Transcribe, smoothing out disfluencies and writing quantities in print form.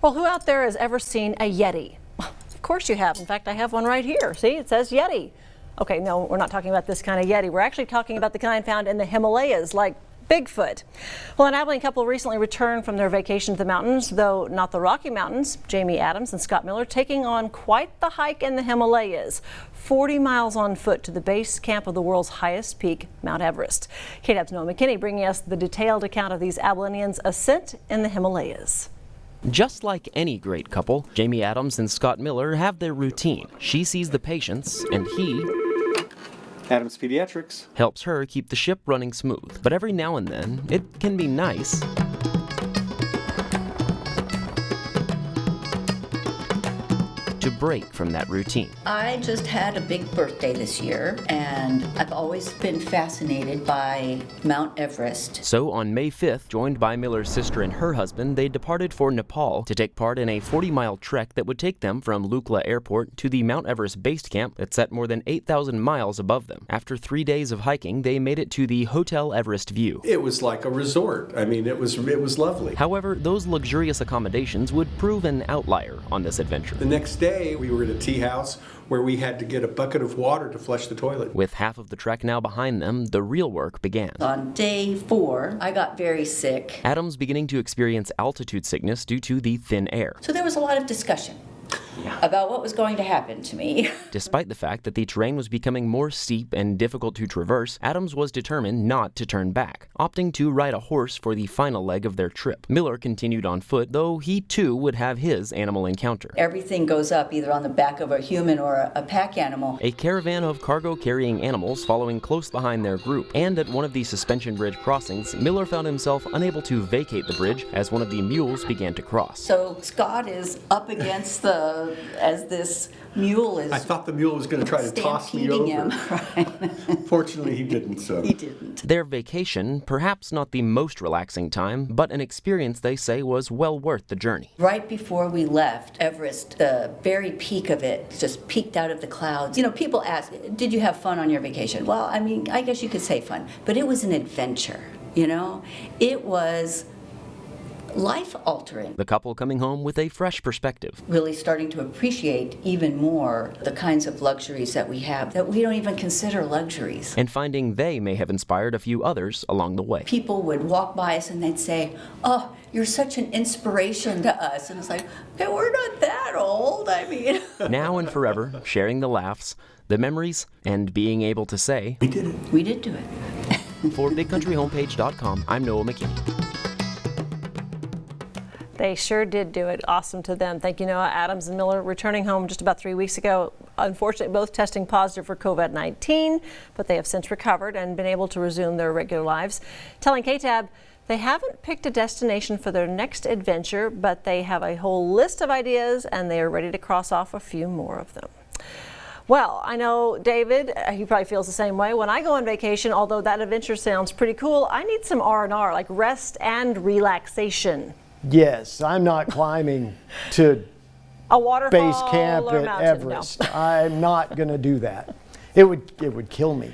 Well, who out there has ever seen a Yeti? Of course you have. In fact, I have one right here. See, it says Yeti. Okay, no, we're not talking about this kind of Yeti. We're actually talking about the kind found in the Himalayas, like Bigfoot. Well, an Abilene couple recently returned from their vacation to the mountains, though not the Rocky Mountains. Jami Adams and Scot Miller taking on quite the hike in the Himalayas, 40 miles on foot to the base camp of the world's highest peak, Mount Everest. KTAB's Noah McKinney bringing us the detailed account of these Abilenians' ascent in the Himalayas. Just like any great couple, Jami Adams and Scot Miller have their routine. She sees the patients, and he, Adams Pediatrics, helps her keep the ship running smooth. But every now and then, it can be nice to break from that routine. I just had a big birthday this year, and I've always been fascinated by Mount Everest. So on May 5th, joined by Miller's sister and her husband, they departed for Nepal to take part in a 40-mile trek that would take them from Lukla Airport to the Mount Everest base camp that's at more than 8,000 miles above them. After 3 days of hiking, they made it to the Hotel Everest View. it was like a resort. I mean, it was lovely. However, those luxurious accommodations would prove an outlier on this adventure. The next day, we were at a tea house where we had to get a bucket of water to flush the toilet. With half of the trek now behind them, the real work began. On day 4, I got very sick. Adams beginning to experience altitude sickness due to the thin air. So there was a lot of discussion about what was going to happen to me. Despite the fact that the terrain was becoming more steep and difficult to traverse, Adams was determined not to turn back, opting to ride a horse for the final leg of their trip. Miller continued on foot, though he too would have his animal encounter. Everything goes up either on the back of a human or a pack animal. A caravan of cargo-carrying animals following close behind their group, and at one of the suspension bridge crossings, Miller found himself unable to vacate the bridge as one of the mules began to cross. So Scott is up against as this mule is. I thought the mule was going to try to toss me over. Him. Right. Fortunately, he didn't. So He didn't. Their vacation, perhaps not the most relaxing time, but an experience they say was well worth the journey. Right before we left Everest, the very peak of it just peeked out of the clouds. You know, people ask, did you have fun on your vacation? Well, I mean, I guess you could say fun, but it was an adventure, you know? It was life-altering. The couple coming home with a fresh perspective. Really starting to appreciate even more the kinds of luxuries that we have that we don't even consider luxuries. And finding they may have inspired a few others along the way. People would walk by us and they'd say, "Oh, you're such an inspiration to us." And it's like, okay, we're not that old. I mean. Now and forever, sharing the laughs, the memories, and being able to say, we did it. We did do it. For BigCountryHomepage.com, I'm Noah McKinney. They sure did do it. Awesome to them. Thank you, Noah. Adams and Miller returning home just about 3 weeks ago. Unfortunately, both testing positive for COVID-19, but they have since recovered and been able to resume their regular lives. Telling KTAB they haven't picked a destination for their next adventure, but they have a whole list of ideas and they are ready to cross off a few more of them. Well, I know David, he probably feels the same way. When I go on vacation, although that adventure sounds pretty cool, I need some R&R, like rest and relaxation. Yes, I'm not climbing to a waterfall base camp or at mountain, Everest. no. I'm not going to do that. It would kill me.